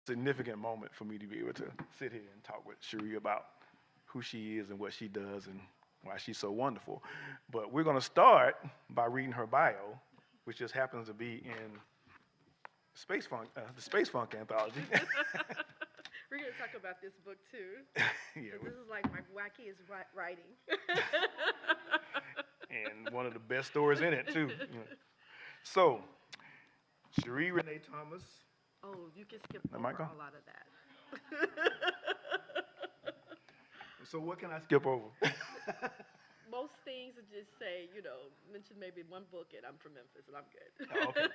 significant moment for me to be able to sit here and talk with Sheree about who she is and what she does and why she's so wonderful. But we're going to start by reading her bio, which just happens to be in the Space Funk anthology. We're going to talk about this book too. Yeah, This is like my wackiest writing. and one of the best stories in it too. So, Sheree Renee Thomas. Oh, you can skip Am I over gone? a lot of that. So what can I skip over? Most things would just say, mention maybe one book and I'm from Memphis and I'm good. Oh, okay.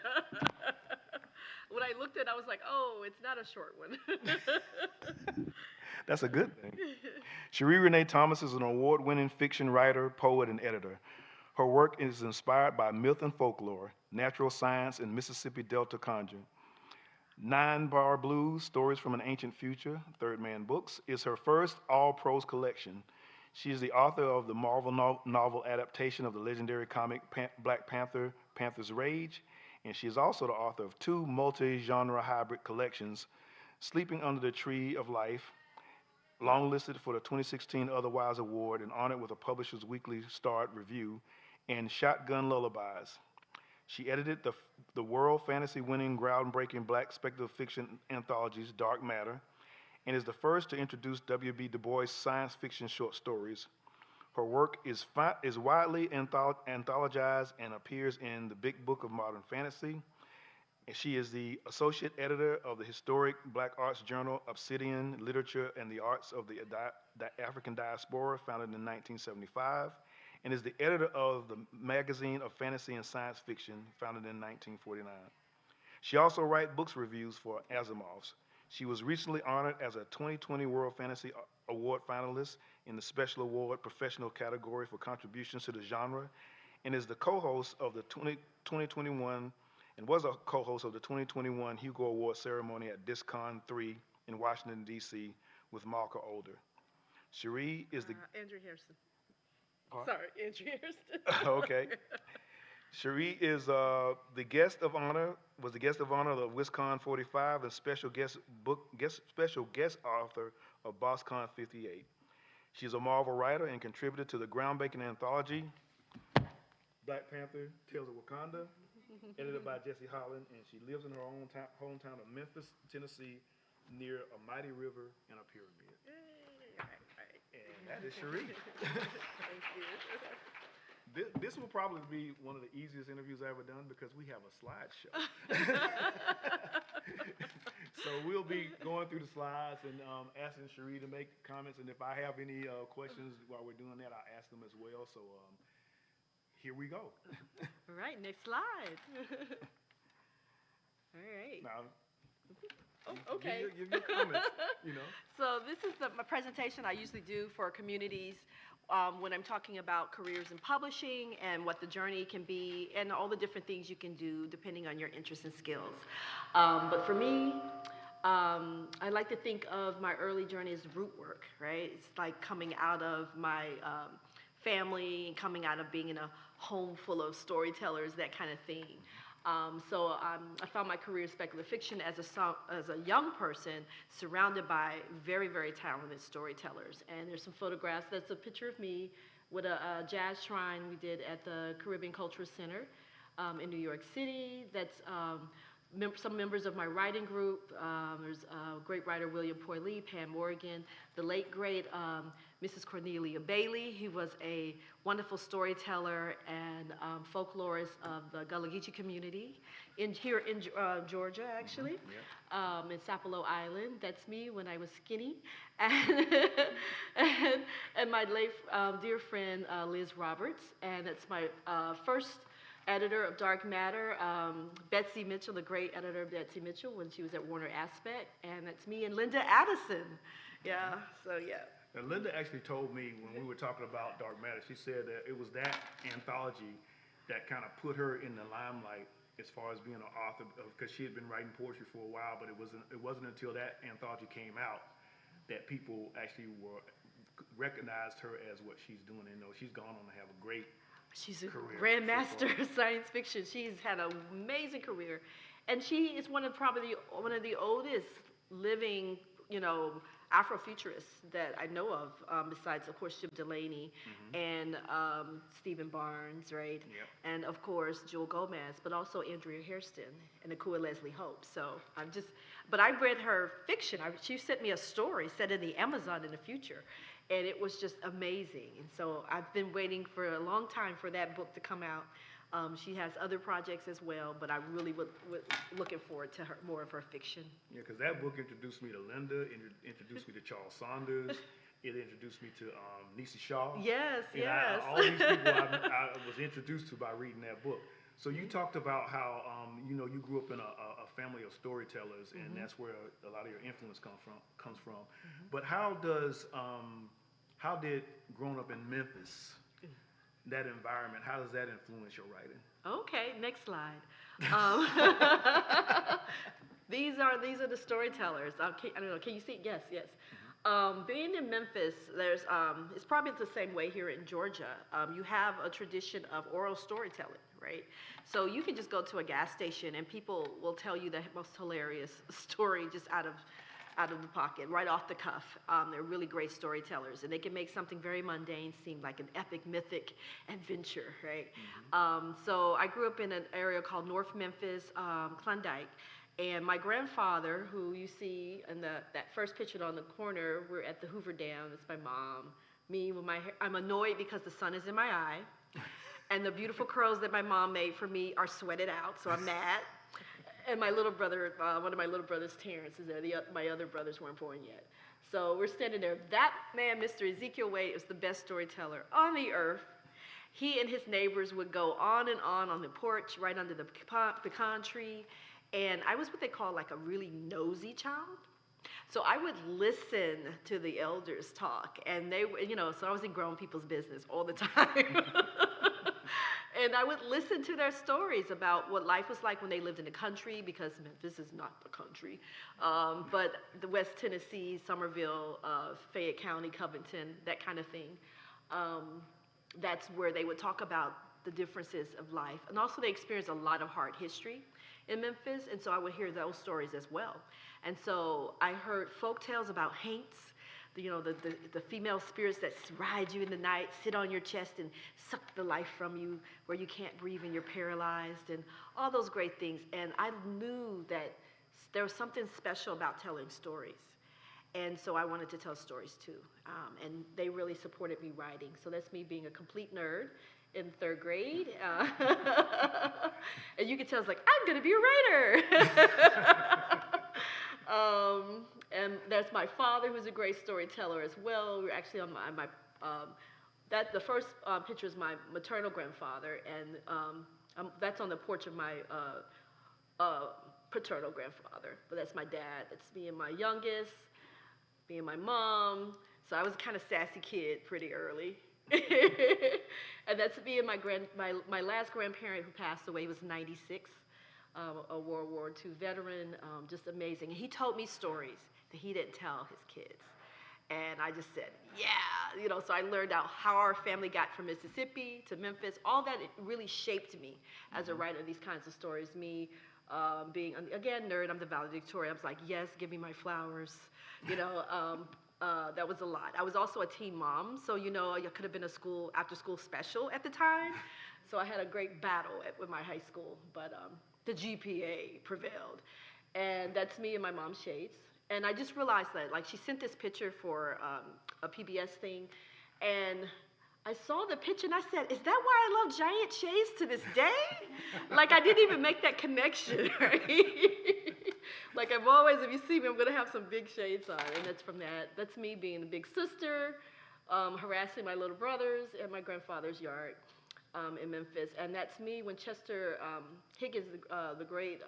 When I looked at it, I was like, oh, it's not a short one. That's a good thing. Sheree Renee Thomas is an award-winning fiction writer, poet, and editor. Her work is inspired by myth and folklore, natural science, and Mississippi Delta conjure. Nine Bar Blues, Stories from an Ancient Future, Third Man Books, is her first all-prose collection. She is the author of the Marvel novel adaptation of the legendary comic Black Panther, Panther's Rage, and she is also the author of two multi-genre hybrid collections, Sleeping Under the Tree of Life, longlisted for the 2016 Otherwise Award and honored with a Publisher's Weekly Starred Review, and Shotgun Lullabies. She edited the world fantasy winning groundbreaking black speculative fiction anthologies Dark Matter and is the first to introduce W.B. Du Bois' science fiction short stories. Her work is widely anthologized and appears in the Big Book of Modern Fantasy. And she is the associate editor of the historic black arts journal Obsidian Literature and the Arts of the African Diaspora, founded in 1975, and is the editor of the Magazine of Fantasy and Science Fiction, founded in 1949. She also writes books reviews for Asimov's. She was recently honored as a 2020 World Fantasy Award finalist in the Special Award Professional category for contributions to the genre, and is the co-host of the 2021 and was a co-host of the 2021 Hugo Award ceremony at DisCon 3 in Washington, D.C. with Malka Older. Sheree is the... Andrew Harrison. Pardon? Sorry, Andrew Harrison. Okay. Sheree is the guest of honor, was the guest of honor of WisCon 45 and special guest author of BossCon 58. She's a Marvel writer and contributor to the groundbreaking anthology Black Panther: Tales of Wakanda, edited by Jesse Holland, and she lives in her own hometown of Memphis, Tennessee, near a mighty river and a pyramid. Yay. All right. And that is Sheree. Thank you. This will probably be one of the easiest interviews I've ever done because we have a slideshow. So we'll be going through the slides and asking Sheree to make comments, and if I have any questions while we're doing that, I'll ask them as well. So here we go. All right, next slide. All right. Now, Okay. Give your comments, So this is my presentation I usually do for communities when I'm talking about careers in publishing and what the journey can be and all the different things you can do depending on your interests and skills. But for me, I like to think of my early journey as root work, right? It's like coming out of my family and coming out of being in a home full of storytellers, that kind of thing. So I found my career in speculative fiction as a young person, surrounded by very, very talented storytellers. And there's some photographs. That's a picture of me with a jazz shrine we did at the Caribbean Cultural Center in New York City. That's some members of my writing group. There's great writer William Poy Lee, Pam Morgan, the late great Mrs. Cornelia Bailey. He was a wonderful storyteller and folklorist of the Gullah Geechee community here in Georgia, actually, in Sapelo Island. That's me when I was skinny. And my late dear friend Liz Roberts, and it's my first editor of Dark Matter, Betsy Mitchell, the great editor of Betsy Mitchell when she was at Warner Aspect, and that's me and Linda Addison. Yeah, so yeah. And Linda actually told me when we were talking about Dark Matter, she said that it was that anthology that kind of put her in the limelight as far as being an author, because she had been writing poetry for a while, but it wasn't until that anthology came out that people actually recognized her as what she's doing. And she's gone on to have a great She's a career grandmaster of science fiction. She's had an amazing career, and she is probably one of the oldest living, you know, Afrofuturists that I know of, besides, of course, Jim Delaney and Stephen Barnes, right? Yep. And, of course, Jewel Gomez, but also Andrea Hairston and Akua Leslie Hope. So I'm just, but I read her fiction. She sent me a story set in the Amazon in the future, and it was just amazing. And so I've been waiting for a long time for that book to come out. She has other projects as well, but I really would looking forward to more of her fiction. Yeah, because that book introduced me to Linda, introduced me to Charles Saunders, it introduced me to Nisi Shaw. Yes, And yes. all these people I was introduced to by reading that book. So you talked about how you know, you grew up in a family of storytellers, and that's where a lot of your influence comes from. But how did growing up in Memphis, that environment, how does that influence your writing? Okay, next slide. Um, these are the storytellers. I don't know. Can you see? Yes, yes. Being in Memphis, there's it's probably the same way here in Georgia. You have a tradition of oral storytelling, right? So you can just go to a gas station and people will tell you the most hilarious story just out of the pocket, right off the cuff. They're really great storytellers, and they can make something very mundane seem like an epic, mythic adventure, right? So I grew up in an area called North Memphis, Klondike, and my grandfather, who you see in that first picture on the corner, we're at the Hoover Dam. It's my mom. Me with my hair. I'm annoyed because the sun is in my eye, and the beautiful curls that my mom made for me are sweated out, so I'm mad. And my little brother, one of my little brothers, Terrence, is there. My other brothers weren't born yet. So we're standing there. That man, Mr. Ezekiel Wade, is the best storyteller on the earth. He and his neighbors would go on the porch, right under the pecan tree. And I was what they call like a really nosy child. So I would listen to the elders talk. And they, you know, so I was in grown people's business all the time. And I would listen to their stories about what life was like when they lived in the country, because Memphis is not the country, but the West Tennessee, Somerville, Fayette County, Covington, that kind of thing. That's where they would talk about the differences of life. And also they experienced a lot of hard history in Memphis, and so I would hear those stories as well. And so I heard folk tales about haints, you know, the female spirits that ride you in the night, sit on your chest and suck the life from you where you can't breathe and you're paralyzed, and all those great things. And I knew that there was something special about telling stories. And so I wanted to tell stories too. And they really supported me writing. So that's me being a complete nerd in third grade. And you can tell it's like, I'm gonna be a writer. And that's my father, who's a great storyteller as well. We're actually on the first picture is my maternal grandfather, and that's on the porch of my paternal grandfather. But that's my dad. That's me and my youngest, me and my mom. So I was kind of sassy kid pretty early. And that's me and my last grandparent who passed away. He was 96. A World War II veteran, just amazing. And he told me stories that he didn't tell his kids. And I just said, yeah, you know, so I learned out how our family got from Mississippi to Memphis. All that, it really shaped me as a writer, these kinds of stories. Me being, again, nerd, I'm the valedictorian. I was like, yes, give me my flowers. You know, that was a lot. I was also a teen mom, so, you know, I could have been a after-school special at the time. So I had a great battle with my high school, but the GPA prevailed. And that's me in my mom's shades. And I just realized that, like, she sent this picture for a PBS thing, and I saw the picture and I said, is that why I love giant shades to this day? Like, I didn't even make that connection, right? Like, I've always, if you see me, I'm gonna have some big shades on, and that's from that. That's me being the big sister, harassing my little brothers in my grandfather's yard. In Memphis, and that's me when Chester Higgins, the great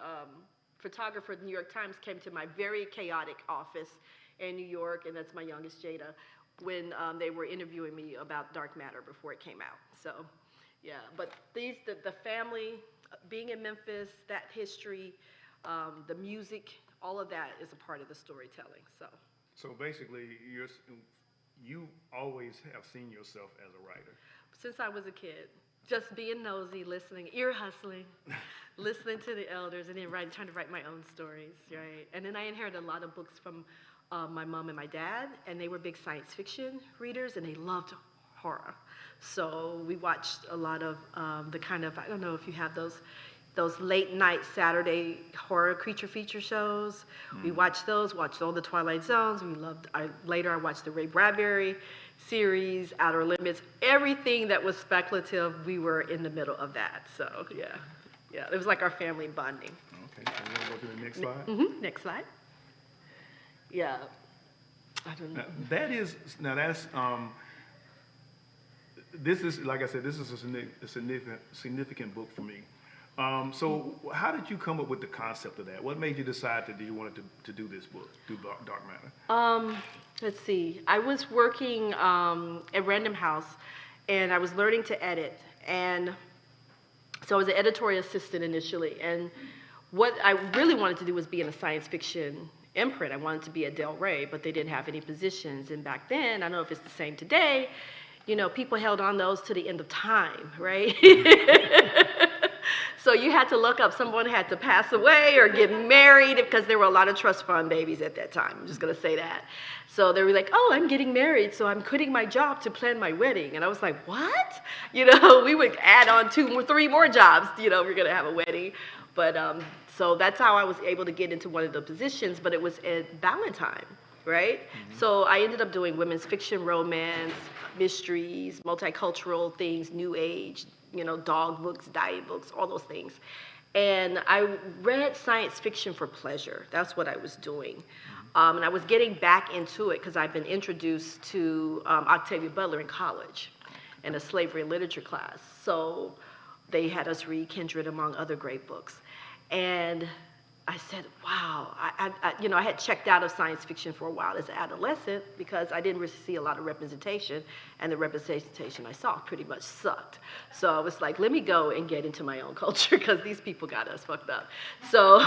photographer of the New York Times, came to my very chaotic office in New York, and that's my youngest, Jada, when they were interviewing me about Dark Matter before it came out. So, yeah, but the family, being in Memphis, that history, the music, all of that is a part of the storytelling. So basically, you always have seen yourself as a writer. Since I was a kid. Just being nosy, listening, ear hustling, listening to the elders, and then trying to write my own stories, right? And then I inherited a lot of books from my mom and my dad, and they were big science fiction readers, and they loved horror. So we watched a lot of the kind of, I don't know if you have those late night Saturday horror creature feature shows. We watched those, watched all the Twilight Zones. We loved, later I watched the Ray Bradbury series, Outer Limits, everything that was speculative, we were in the middle of that. So yeah, it was like our family bonding. Okay, so we're gonna go to the next slide. Next slide. Yeah, I don't know. That's this is, like I said, this is a significant book for me. So how did you come up with the concept of that? What made you decide that you wanted to do this book, do Dark Matter? Let's see. I was working at Random House, and I was learning to edit. And so I was an editorial assistant initially. And what I really wanted to do was be in a science fiction imprint. I wanted to be at Del Rey, but they didn't have any positions. And back then, I don't know if it's the same today, you know, people held on those to the end of time, right? So you had to look up, someone had to pass away or get married, because there were a lot of trust fund babies at that time. I'm just gonna say that. So they were like, oh, I'm getting married, so I'm quitting my job to plan my wedding. And I was like, what? You know, we would add on 2 or 3 more jobs, you know, we're gonna have a wedding. But so that's how I was able to get into one of the positions, but it was at Valentine, right? So I ended up doing women's fiction, romance, mysteries, multicultural things, new age, you know, dog books, diet books, all those things. And I read science fiction for pleasure. That's what I was doing. And I was getting back into it because I've been introduced to Octavia Butler in college in a slavery and literature class. So they had us read Kindred, among other great books. And I said, wow, you know, I had checked out of science fiction for a while as an adolescent because I didn't really see a lot of representation, and the representation I saw pretty much sucked. So I was like, let me go and get into my own culture because these people got us fucked up. So,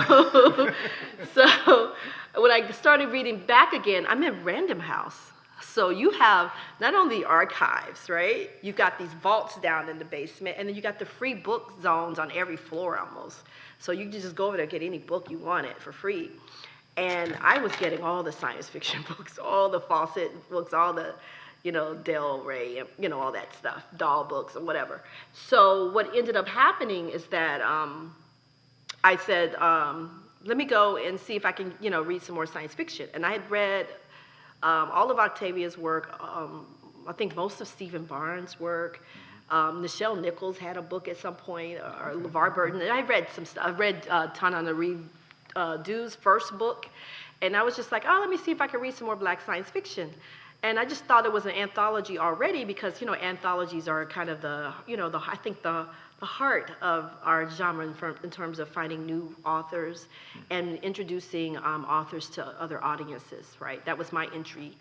so when I started reading back again, I'm in Random House. So you have not only archives, right? You've got these vaults down in the basement, and then you got the free book zones on every floor almost. So you can just go over there and get any book you wanted for free. And I was getting all the science fiction books, all the Fawcett books, all the, you know, Del Rey, you know, all that stuff, doll books or whatever. So what ended up happening is that I said, let me go and see if I can, you know, read some more science fiction. And I had read all of Octavia's work, I think most of Stephen Barnes' work. Nichelle Nichols had a book at some point, or LeVar Burton. And I read some stuff. I read Tananarive Dew's first book, and I was just like, oh, let me see if I can read some more Black science fiction. And I just thought it was an anthology already because, you know, anthologies are kind of the, you know, I think the heart of our genre in terms of finding new authors and introducing authors to other audiences, right? That was my entry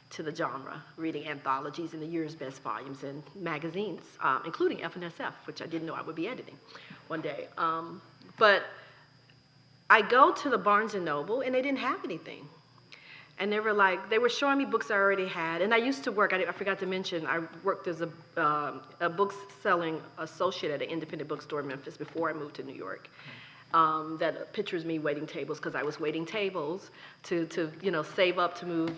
to the genre, reading anthologies in the year's best volumes and magazines, including FNSF, which I didn't know I would be editing one day. But I go to the Barnes & Noble, and they didn't have anything. And they were like, they were showing me books I already had. And I used to work, I forgot to mention, I worked as a book-selling associate at an independent bookstore in Memphis before I moved to New York. That pictures me waiting tables, because I was waiting tables to you know, save up to move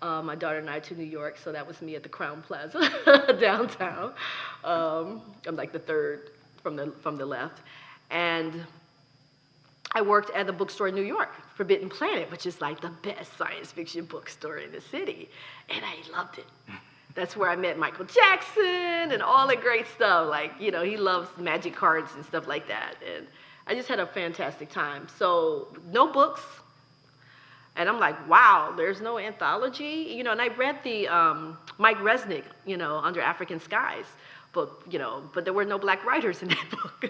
my daughter and I to New York. So that was me at the Crown Plaza downtown. I'm like the third from the left. And I worked at the bookstore in New York, Forbidden Planet, which is like the best science fiction bookstore in the city. And I loved it. That's where I met Michael Jackson and all the great stuff. Like, you know, he loves magic cards and stuff like that. And I just had a fantastic time. So no books. And I'm like, wow, there's no anthology? You know, and I read the Mike Resnick, you know, Under African Skies book, you know, but there were no Black writers in that book.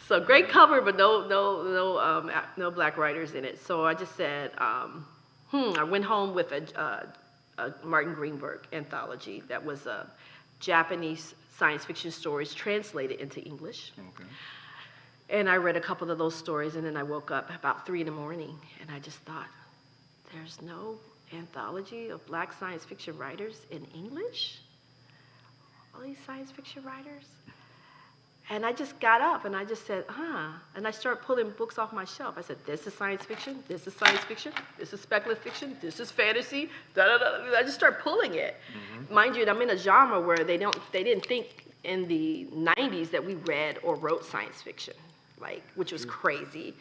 So great cover, but no Black writers in it. So I just said, I went home with a Martin Greenberg anthology that was Japanese science fiction stories translated into English. Okay. And I read a couple of those stories, and then I woke up about 3 in the morning, and I just thought, there's no anthology of Black science fiction writers in English? all these science fiction writers? And I just got up and I just said, and I started pulling books off my shelf. I said, this is science fiction, this is science fiction, this is speculative fiction, this is fantasy, da da da. I just started pulling it. Mind you, I'm in a genre where they didn't think in the 90s that we read or wrote science fiction, like, which was crazy.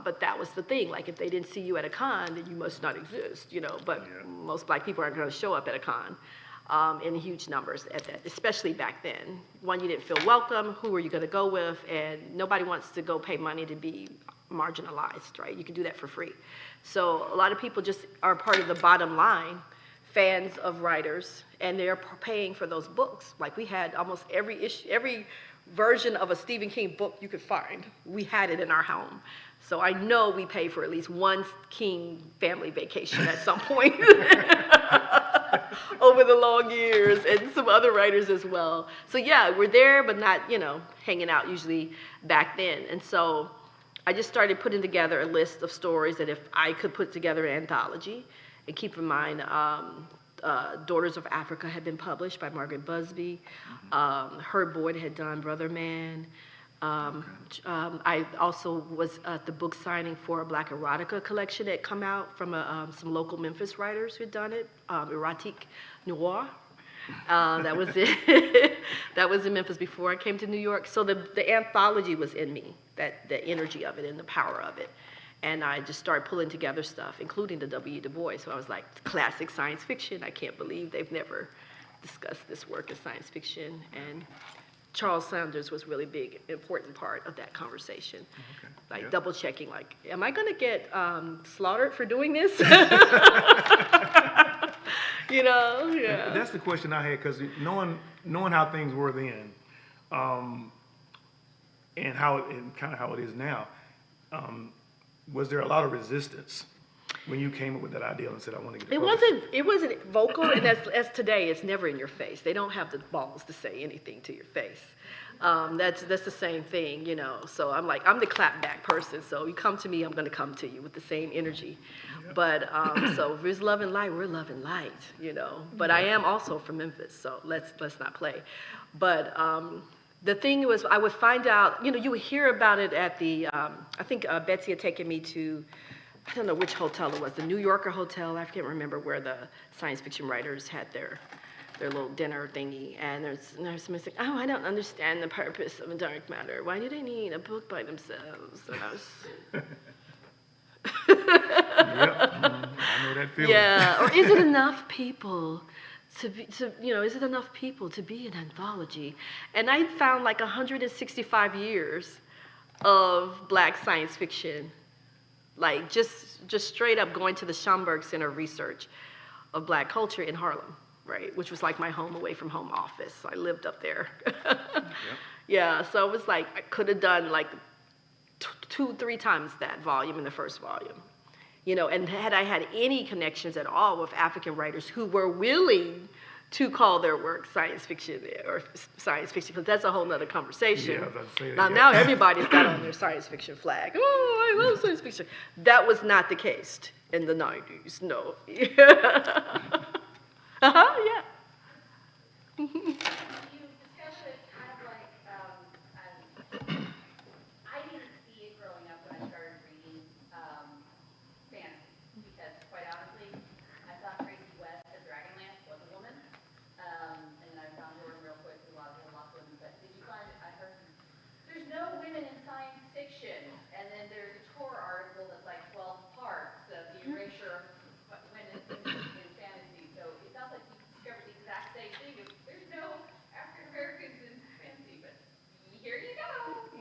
But that was the thing. Like, if they didn't see you at a con, then you must not exist, you know. But most black people aren't going to show up at a con in huge numbers at that, especially back then. One, you didn't feel welcome. Who are you going to go with? And nobody wants to go pay money to be marginalized, right? You can do that for free. So a lot of people just are part of the bottom line, fans of writers, and they're paying for those books. Like, we had almost every issue, every version of a Stephen King book you could find. We had it in our home. So I know we paid for at least one King family vacation at some point over the long years, and some other writers as well. So yeah, we're there, but not, you know, hanging out usually back then. And so I just started putting together a list of stories that if I could put together an anthology, and keep in mind, Daughters of Africa had been published by Margaret Busby. Herb Boyd had done Brother Man. I also was at the book signing for a Black erotica collection that had come out from some local Memphis writers who had done it, Erotique Noir. That was it. That was in Memphis before I came to New York. So the anthology was in me, the energy of it and the power of it. And I just started pulling together stuff, including the W. Du Bois. So I was like, classic science fiction. I can't believe they've never discussed this work as science fiction. And Charles Sanders was really big, important part of that conversation. Okay. Like double checking, like, am I gonna get slaughtered for doing this? You know, yeah. That's the question I had, because knowing how things were then, and kind of how it is now, was there a lot of resistance when you came up with that idea and said, I want to get it published? It wasn't vocal, and as today, it's never in your face. They don't have the balls to say anything to your face. That's the same thing, you know. So I'm like, I'm the clapback person. So you come to me, I'm going to come to you with the same energy. Yeah. But so if there's love and light, we're love and light, you know. But I am also from Memphis, so let's not play. But the thing was, I would find out, you know, you would hear about it at the, I think Betsy had taken me to, I don't know which hotel it was, the New Yorker Hotel. I can't remember where the science fiction writers had their little dinner thingy. And there's somebody saying, oh, I don't understand the purpose of dark matter. Why do they need a book by themselves? And I was... Yep, I know that feeling. Yeah, or is it enough people is it enough people to be an anthology? And I found like 165 years of Black science fiction, like just straight up going to the Schomburg Center of Research of Black Culture in Harlem, right? Which was like my home away from home office. I lived up there. Yep. Yeah, so it was like I could have done like 2-3 times that volume in the first volume. You know, and had I had any connections at all with African writers who were willing to call their work science fiction, because that's a whole nother conversation. Yeah, now everybody's got on their science fiction flag. Oh, I love science fiction. That was not the case in the 90s, no. Yeah.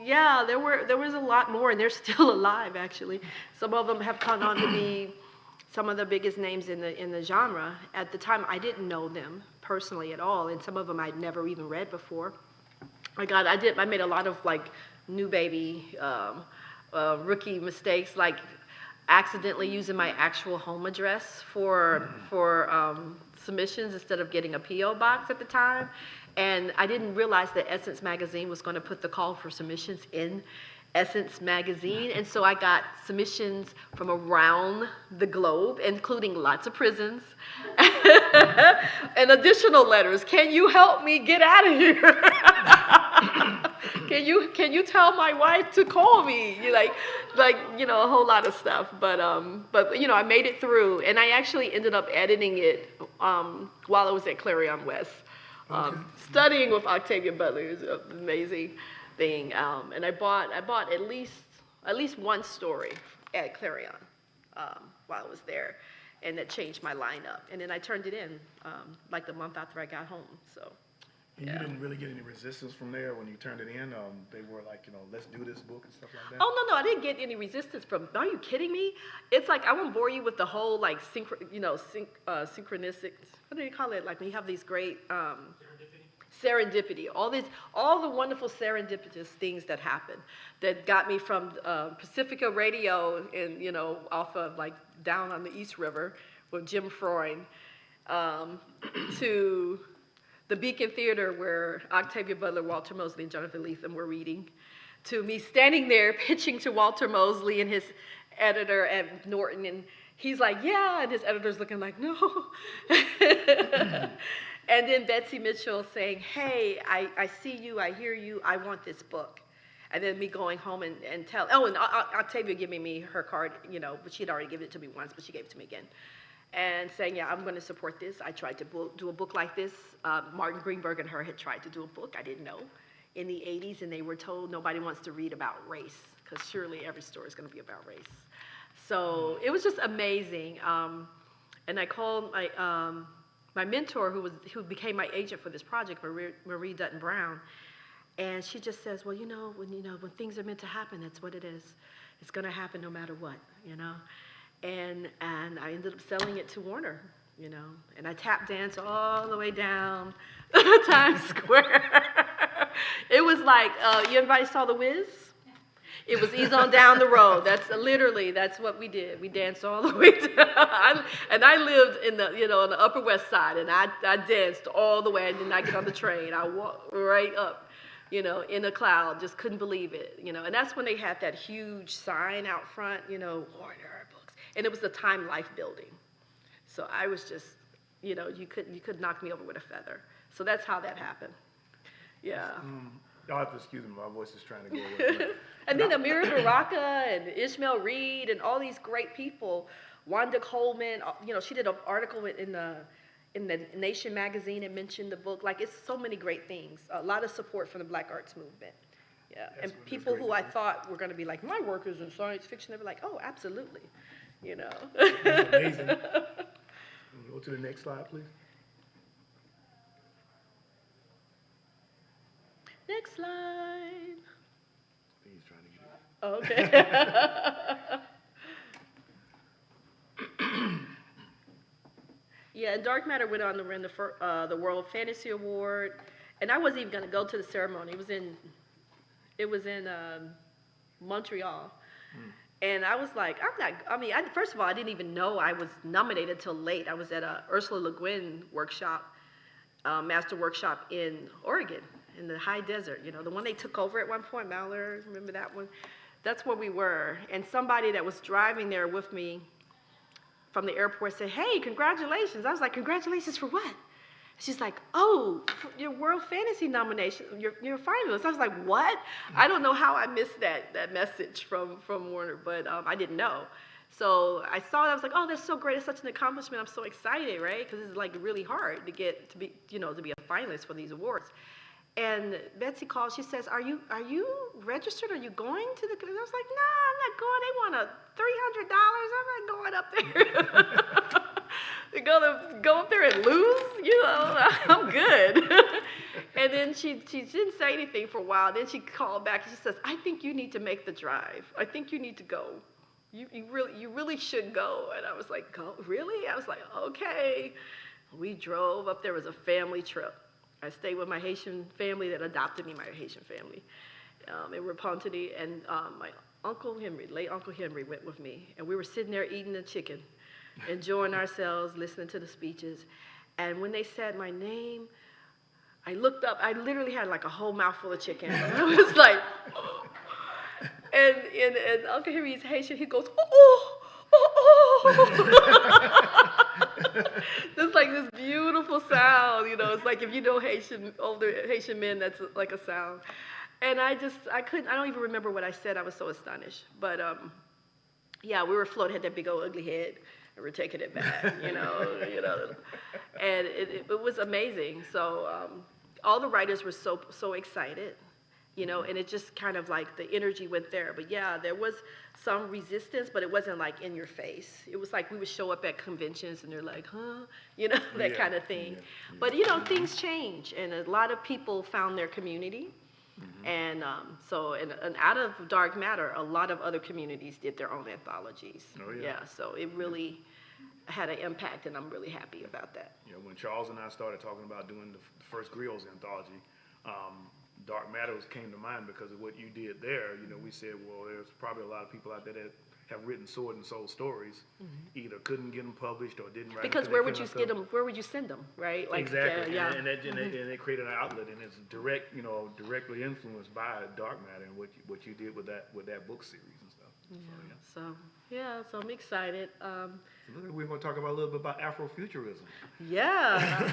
Yeah, there was a lot more, and they're still alive, actually. Some of them have gone on to be some of the biggest names in the genre. At the time, I didn't know them personally at all, and some of them I'd never even read before. I made a lot of like new baby rookie mistakes, like accidentally using my actual home address for submissions instead of getting a P.O. box at the time. And I didn't realize that Essence magazine was going to put the call for submissions in Essence magazine, and so I got submissions from around the globe, including lots of prisons, and additional letters. Can you help me get out of here? Can you tell my wife to call me? A whole lot of stuff. But I made it through, and I actually ended up editing it while I was at Clarion West, studying with Octavia Butler. It was amazing thing, and I bought at least one story at Clarion while I was there, and that changed my lineup. And then I turned it in like the month after I got home. So. And you didn't really get any resistance from there when you turned it in? They were like, let's do this book and stuff like that? Oh, no, I didn't get any resistance from, are you kidding me? It's like, I won't bore you with the whole, like, synchronistic, what do you call it? Like, when you have these great, serendipity, all the wonderful serendipitous things that happen that got me from Pacifica Radio and, off of, like, down on the East River with Jim Freund to the Beacon Theater where Octavia Butler, Walter Mosley, and Jonathan Lethem were reading, to me standing there pitching to Walter Mosley and his editor at Norton, and he's like, yeah, and his editor's looking like, no. And then Betsy Mitchell saying, hey, I see you, I hear you, I want this book. And then me going home and Octavia giving me her card, but she'd already given it to me once, but she gave it to me again. And saying, yeah, I'm going to support this. I tried to do a book like this. Martin Greenberg and her had tried to do a book, I didn't know, in the 80s, and they were told nobody wants to read about race, because surely every story is going to be about race. So it was just amazing. And I called my mentor, who became my agent for this project, Marie Dutton Brown, and she just says, well, when things are meant to happen, that's what it is. It's going to happen no matter what, And I ended up selling it to Warner, and I tap danced all the way down Times Square. It was like, everybody saw The Wiz? It was ease on down the road. That's what we did. We danced all the way down. And I lived in on the Upper West Side, and I danced all the way. I did not get on the train. I walked right up, in a cloud. Just couldn't believe it, And that's when they had that huge sign out front, Warner Books. And it was the Time Life building. So I was just, you could knock me over with a feather. So that's how that happened. Yeah. Y'all have to excuse me, my voice is trying to go away. And then Amira Baraka and Ishmael Reed and all these great people, Wanda Coleman, she did an article in the Nation magazine and mentioned the book. Like, it's so many great things. A lot of support from the Black Arts Movement. Yeah, and people who I thought were going to be like, my work is in science fiction, they were like, oh, absolutely, That's amazing. Go to the next slide, please. Next slide. He's trying to get it. Okay. Yeah, and Dark Matter went on to win the World Fantasy Award, and I wasn't even going to go to the ceremony. It was in Montreal, and I was like, first of all, I didn't even know I was nominated till late. I was at a Ursula Le Guin workshop, master workshop in Oregon, in the high desert, the one they took over at one point, Mallard, remember that one? That's where we were, and somebody that was driving there with me from the airport said, hey, congratulations. I was like, congratulations for what? She's like, oh, for your World Fantasy nomination, you're a finalist. I was like, what? I don't know how I missed that message from Warner, but I didn't know. So I saw it, I was like, oh, that's so great, it's such an accomplishment, I'm so excited, right? Because it's like really hard to get to be a finalist for these awards. And Betsy calls, she says, are you registered? Are you going to the, and I was like, no, I'm not going. They want $300. I'm not going up there. They're gonna go up there and lose? I'm good. And then she didn't say anything for a while. Then she called back and she says, I think you need to make the drive. I think you need to go. You really should go. And I was like, go, really? I was like, okay. We drove up there. It was a family trip. I stayed with my Haitian family that adopted me, my Haitian family, in Repentigny, and my Uncle Henry, late Uncle Henry, went with me, and we were sitting there eating the chicken, enjoying ourselves, listening to the speeches, and when they said my name, I looked up, I literally had like a whole mouthful of chicken, and I was like, and Uncle Henry's Haitian. He goes, oh, oh. It's like this beautiful sound, you know. It's like if you know older Haitian men, that's like a sound. And I don't even remember what I said. I was so astonished. But yeah, we were floating, had that big old ugly head, and we're taking it back, you know. And it was amazing. So all the writers were so excited, you know, and it just kind of like the energy went there. But yeah, there was some resistance, but it wasn't like in your face. It was like we would show up at conventions and they're like, huh, you know, that kind of thing. But you know, things change, and a lot of people found their community. And so, and out of Dark Matter, a lot of other communities did their own anthologies. Oh, yeah. So it really had an impact, and I'm really happy about that. Yeah, when Charles and I started talking about doing the first Griots anthology, Dark Matters came to mind because of what you did there. You know, we said, well, there's probably a lot of people out there that have written sword and soul stories, either couldn't get them published or didn't write. Because where would you get them? Where would you send them? Right? Like, exactly. Yeah. And they created an outlet, and it's directly influenced by Dark Matter and what you did with that book series and stuff. So I'm excited. We're going to talk about a little bit about Afrofuturism. Yeah.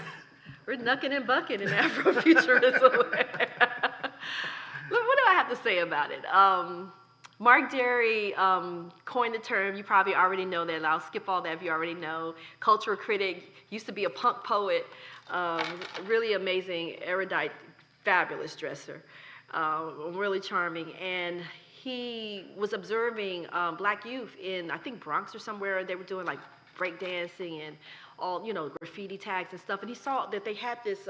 We're knucking and bucking in Afrofuturism. What do I have to say about it? Mark Derry coined the term. You probably already know that. I'll skip all that if you already know. Cultural critic, used to be a punk poet, really amazing, erudite, fabulous dresser, really charming. And he was observing black youth in, I think, Bronx or somewhere. They were doing like breakdancing and all, you know, graffiti tags and stuff. And he saw that they had this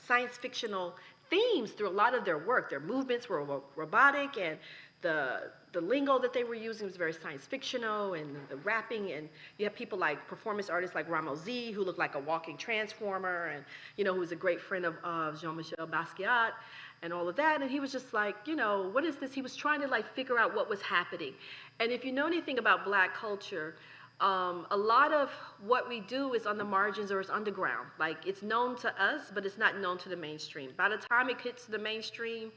science fictional themes through a lot of their work. Their movements were robotic, and the lingo that they were using was very science fictional, and the rapping, and you have people like performance artists like Ramo Z, who looked like a walking transformer, and you know, who was a great friend of Jean-Michel Basquiat and all of that. And he was just like, you know, what is this? He was trying to like figure out what was happening. And if you know anything about black culture, a lot of what we do is on the margins or it's underground. Like, it's known to us, but it's not known to the mainstream. By the time it hits the mainstream,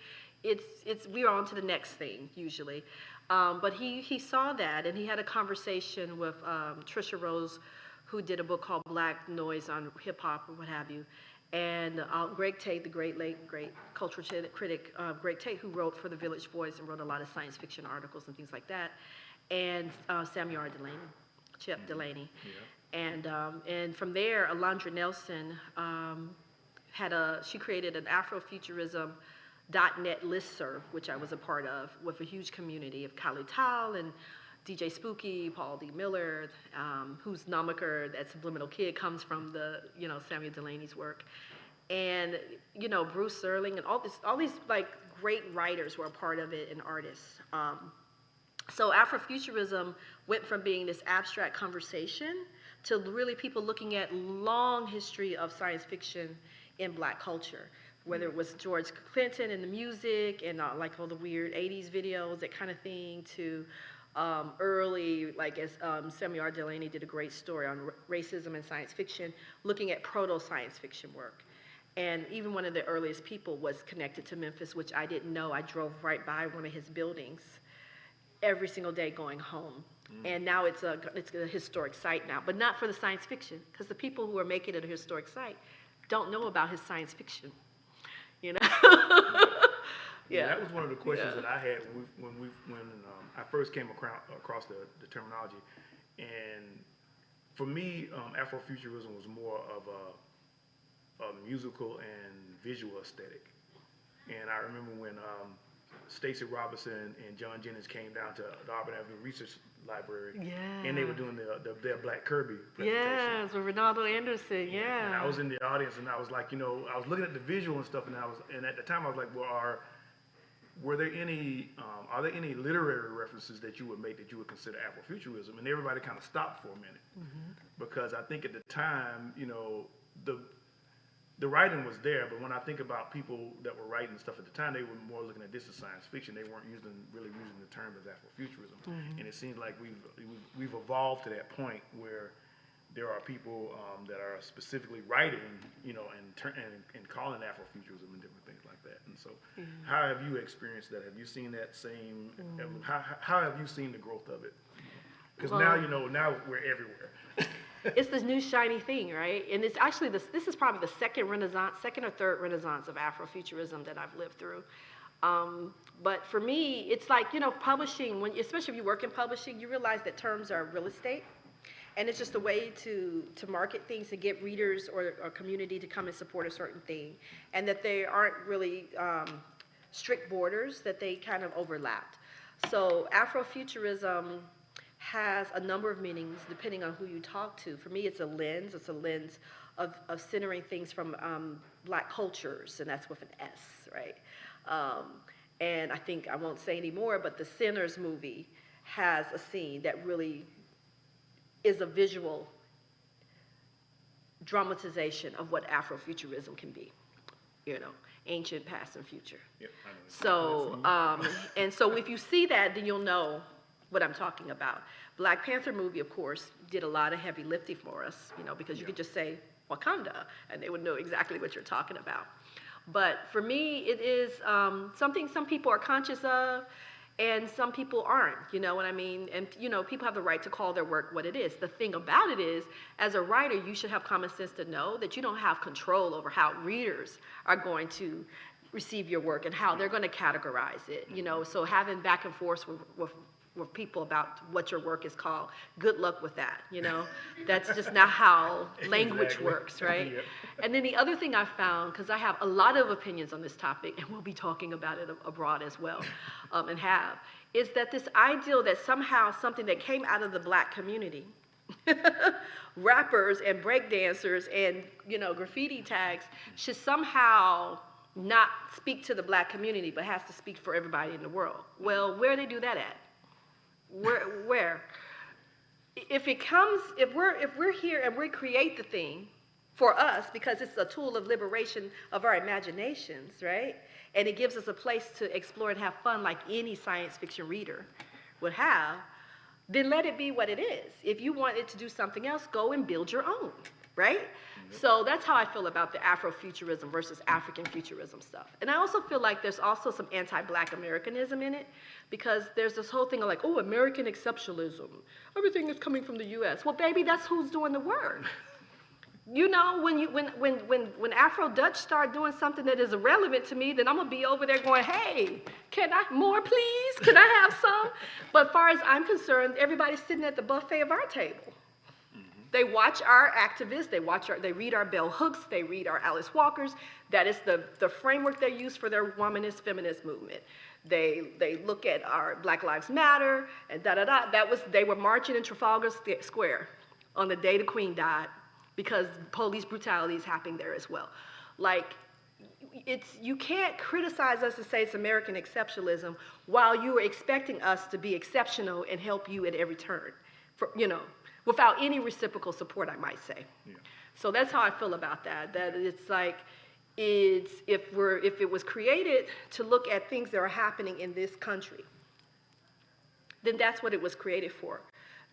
we're on to the next thing usually. But he saw that, and he had a conversation with Trisha Rose, who did a book called Black Noise on Hip Hop or what have you, and Greg Tate, the great cultural critic, Greg Tate, who wrote for the Village Voice and wrote a lot of science fiction articles and things like that, and Samuel R. Delaney. Chip Delaney. Yeah. And from there, Alondra Nelson she created an Afrofuturism.net listserv, which I was a part of, with a huge community of Kali Tal and DJ Spooky, Paul D. Miller, whose nomiker, that Subliminal Kid, comes from Samuel Delaney's work. And, you know, Bruce Serling and all these like great writers were a part of it, and artists. So Afrofuturism went from being this abstract conversation to really people looking at long history of science fiction in black culture, whether it was George Clinton and the music and like all the weird 80s videos, that kind of thing, to early, like as Samuel R. Delaney did a great story on racism and science fiction, looking at proto-science fiction work. And even one of the earliest people was connected to Memphis, which I didn't know. I drove right by one of his buildings every single day going home. And now it's a historic site now, but not for the science fiction, because the people who are making it a historic site don't know about his science fiction, you know? Yeah, that was one of the questions that I had when I first came across the terminology. And for me, Afrofuturism was more of a musical and visual aesthetic. And I remember when Stacey Robinson and John Jennings came down to the Auburn Avenue Research Library, and they were doing their Black Kirby presentation. Yes, with Ronaldo Anderson, And I was in the audience, and I was like, you know, I was looking at the visual and stuff, and at the time I was like, well, are there any literary references that you would make that you would consider Afrofuturism? And everybody kind of stopped for a minute, because I think at the time, you know, the writing was there, but when I think about people that were writing stuff at the time, they were more looking at this as science fiction. They weren't really using the term as Afrofuturism. And it seems like we've evolved to that point where there are people that are specifically writing, and calling Afrofuturism and different things like that. And so, how have you experienced that? Have you seen that same? How have you seen the growth of it? Because now now we're everywhere. It's this new shiny thing, right? And it's actually this is probably the second or third renaissance of Afrofuturism that I've lived through. But for me, it's like, publishing, especially if you work in publishing, you realize that terms are real estate. And it's just a way to market things, to get readers or a community to come and support a certain thing. And that they aren't really strict borders, that they kind of overlapped. So Afrofuturism has a number of meanings depending on who you talk to. For me, it's a lens. It's a lens of centering things from Black cultures, and that's with an S, right? And I think I won't say any more, but the Sinners movie has a scene that really is a visual dramatization of what Afrofuturism can be, ancient, past, and future. Yep, I know. So, and so if you see that, then you'll know what I'm talking about. Black Panther movie, of course, did a lot of heavy lifting for us, because you could just say Wakanda, and they would know exactly what you're talking about. But for me, it is something some people are conscious of, and some people aren't, you know what I mean? And, people have the right to call their work what it is. The thing about it is, as a writer, you should have common sense to know that you don't have control over how readers are going to receive your work and how they're going to categorize it, So having back and forth with people about what your work is called, good luck with that, That's just not how language works, right? Yep. And then the other thing I found, because I have a lot of opinions on this topic, and we'll be talking about it abroad as well, is that this ideal that somehow something that came out of the Black community, rappers and breakdancers and, graffiti tags, should somehow not speak to the Black community, but has to speak for everybody in the world. Well, where do they do that at? Where? If we're here and we create the thing for us because it's a tool of liberation of our imaginations, right? And it gives us a place to explore and have fun like any science fiction reader would have, then let it be what it is. If you want it to do something else, go and build your own, right? Mm-hmm. So that's how I feel about the Afrofuturism versus African futurism stuff. And I also feel like there's also some anti-Black Americanism in it, because there's this whole thing of like, oh, American exceptionalism. Everything is coming from the US. Well, baby, that's who's doing the work. When Afro-Dutch start doing something that is irrelevant to me, then I'm gonna be over there going, hey, can I, more please? Can I have some? But as far as I'm concerned, everybody's sitting at the buffet of our table. They watch our activists, they read our bell hooks, they read our Alice Walkers. That is the framework they use for their womanist, feminist movement. They look at our Black Lives Matter and da-da-da. They were marching in Trafalgar Square on the day the Queen died because police brutality is happening there as well. Like, you can't criticize us and say it's American exceptionalism while you are expecting us to be exceptional and help you at every turn, without any reciprocal support, I might say. Yeah. So that's how I feel about that. That it's like, if it was created to look at things that are happening in this country, then that's what it was created for.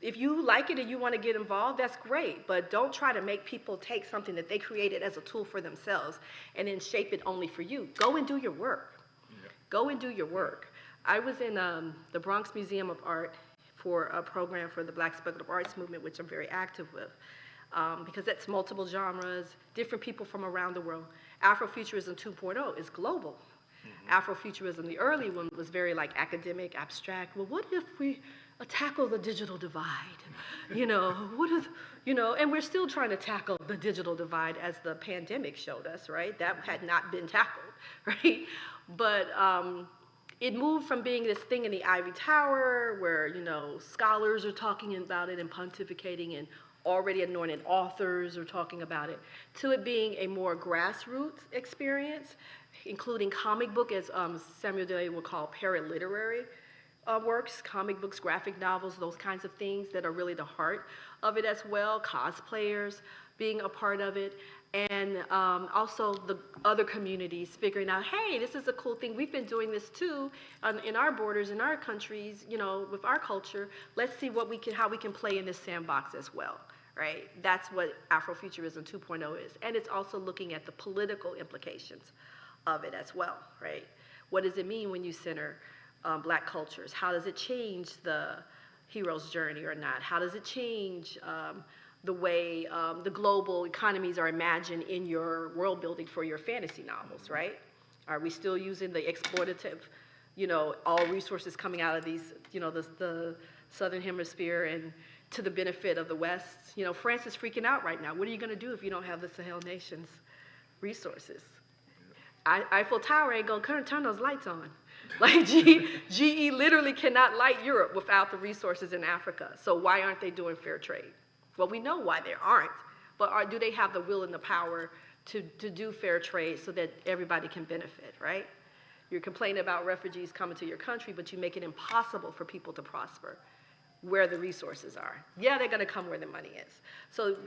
If you like it and you want to get involved, that's great, but don't try to make people take something that they created as a tool for themselves and then shape it only for you. Go and do your work. Yeah. Go and do your work. I was in the Bronx Museum of Art for a program for the Black Speculative Arts movement, which I'm very active with, because that's multiple genres, different people from around the world. Afrofuturism 2.0 is global. Mm-hmm. Afrofuturism, the early one, was very like academic, abstract. Well, what if we tackle the digital divide? And we're still trying to tackle the digital divide as the pandemic showed us, right? That had not been tackled, right? But it moved from being this thing in the ivory tower where, scholars are talking about it and pontificating and already anointed authors are talking about it, to it being a more grassroots experience, including comic book, as Samuel Delay would call paraliterary works, comic books, graphic novels, those kinds of things that are really the heart of it as well, cosplayers being a part of it, and also the other communities figuring out, hey, this is a cool thing. We've been doing this too in our borders, in our countries, with our culture. Let's see how we can play in this sandbox as well, right? That's what Afrofuturism 2.0 is. And it's also looking at the political implications of it as well, right? What does it mean when you center Black cultures? How does it change the hero's journey or not? How does it change the way the global economies are imagined in your world building for your fantasy novels, right? Are we still using the exploitative, all resources coming out of these, the Southern Hemisphere and to the benefit of the West? France is freaking out right now. What are you gonna do if you don't have the Sahel nations' resources? Eiffel Tower ain't gonna turn those lights on. Like GE literally cannot light Europe without the resources in Africa. So why aren't they doing fair trade? Well, we know why they aren't, but do they have the will and the power to do fair trade so that everybody can benefit, right? You're complaining about refugees coming to your country, but you make it impossible for people to prosper where the resources are. Yeah, they're gonna come where the money is. So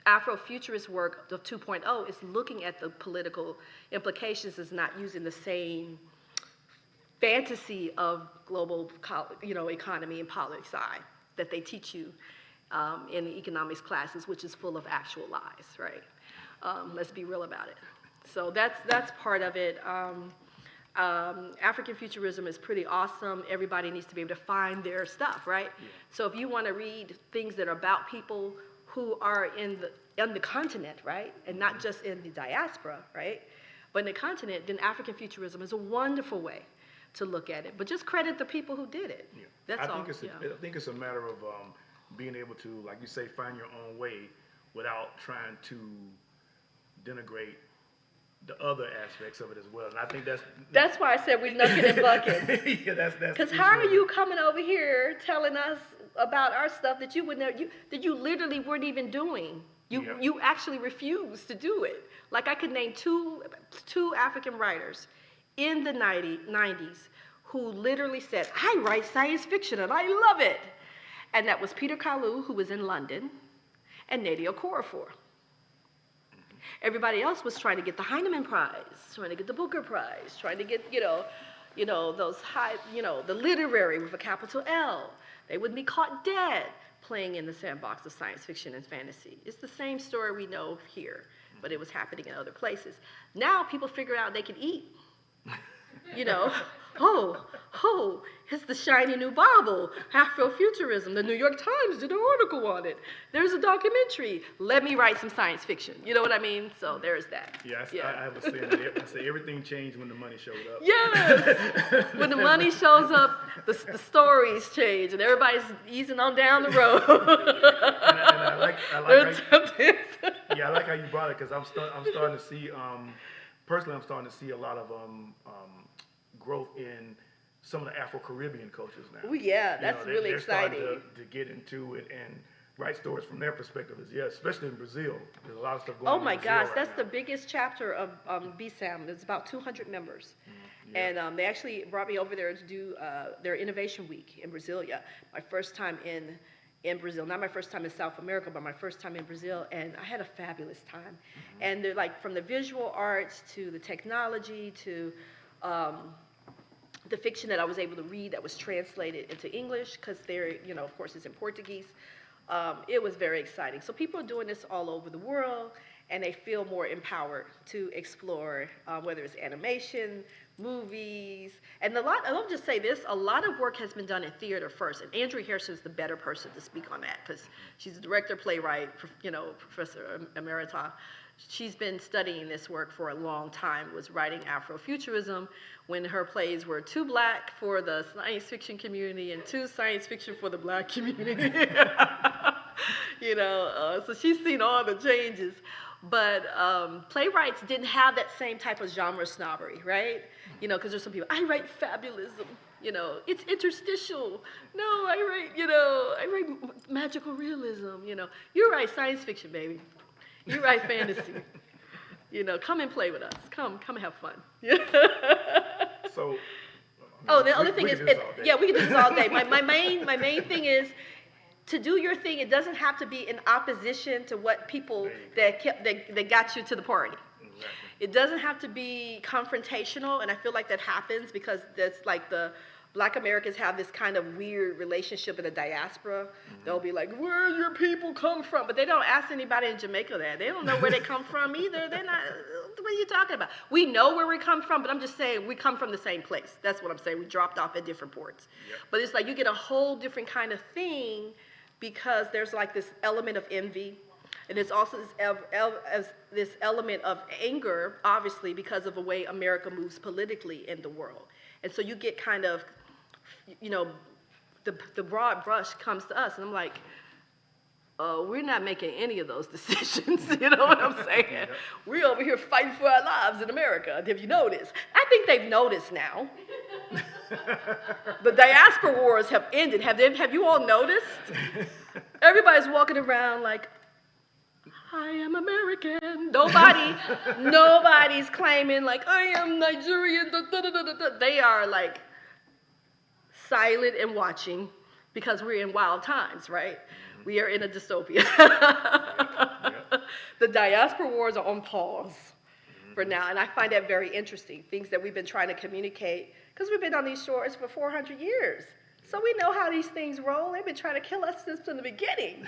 Afrofuturist work, the 2.0, is looking at the political implications, is not using the same fantasy of global economy and poli-sci that they teach you in the economics classes, which is full of actual lies, right? Let's be real about it. So that's part of it. African futurism is pretty awesome. Everybody needs to be able to find their stuff, right? Yeah. So if you want to read things that are about people who are on the continent, right? And not just in the diaspora, right? But in the continent, then African futurism is a wonderful way to look at it. But just credit the people who did it. Yeah. That's all. I think it's a matter of being able to, like you say, find your own way without trying to denigrate the other aspects of it as well. And I think that's why I said we nuck it and bucket. Yeah, that's because how are you coming over here telling us about our stuff that you would never, that you literally weren't even doing? You actually refused to do it. Like I could name two African writers in the 90s who literally said, I write science fiction and I love it. And that was Peter Kalu, who was in London, and Nnedi Okorafor. Everybody else was trying to get the Heinemann Prize, trying to get the Booker Prize, trying to get, those high, the literary with a capital L. They wouldn't be caught dead playing in the sandbox of science fiction and fantasy. It's the same story we know here, but it was happening in other places. Now people figure out they can eat. It's the shiny new Bible, Afrofuturism. The New York Times did an article on it. There's a documentary. Let me write some science fiction. You know what I mean? So there's that. I have a saying that I say everything changed when the money showed up. Yes. When the money shows up, the stories change, and everybody's easing on down the road. I like how you brought it, because I'm starting to see. Personally, I'm starting to see a lot of growth in some of the Afro-Caribbean cultures now. Oh yeah, that's really exciting. They're starting to get into it and write stories from their perspective, especially in Brazil. There's a lot of stuff going on. Oh my gosh, that's the biggest chapter of BSAM. It's about 200 members. Mm-hmm. Yeah. And they actually brought me over there to do their Innovation Week in Brasilia. My first time in Brazil, not my first time in South America, but my first time in Brazil, and I had a fabulous time. Mm-hmm. And they're like, from the visual arts to the technology to the fiction that I was able to read that was translated into English, because they're, of course, it's in Portuguese. It was very exciting. So people are doing this all over the world, and they feel more empowered to explore, whether it's animation, movies, and I'll just say this, a lot of work has been done in theater first, and Andrea Harrison is the better person to speak on that, because she's a director, playwright, Professor Emerita. She's been studying this work for a long time, was writing Afrofuturism when her plays were too Black for the science fiction community and too science fiction for the Black community. So she's seen all the changes. But playwrights didn't have that same type of genre snobbery, right? Because there's some people, I write fabulism, it's interstitial. No, I write magical realism, You write science fiction, baby. You write fantasy. Come and play with us. Come have fun. So. The other thing is, we can do this all day. My main thing is, to do your thing, it doesn't have to be in opposition to what people that got you to the party. Exactly. It doesn't have to be confrontational, and I feel like that happens because that's like the Black Americans have this kind of weird relationship in the diaspora. They'll be like, where your people come from? But they don't ask anybody in Jamaica that. They don't know where they come from either. They're not, what are you talking about? We know where we come from, but I'm just saying we come from the same place. That's what I'm saying. We dropped off at different ports. Yep. But it's like you get a whole different kind of thing because there's like this element of envy. And there's also this element of anger, obviously, because of the way America moves politically in the world. And so you get kind of, you know, the broad brush comes to us, and I'm like, we're not making any of those decisions, you know what I'm saying? Yeah. We're over here fighting for our lives in America. Have you noticed? I think they've noticed now. The diaspora wars have ended. Have you all noticed? Everybody's walking around like, I am American. Nobody's claiming like, I am Nigerian. They are like silent and watching because we're in wild times, right? We are in a dystopia. The diaspora wars are on pause for now, and I find that very interesting. Things that we've been trying to communicate, because we've been on these shores for 400 years. So we know how these things roll. They've been trying to kill us since from the beginning,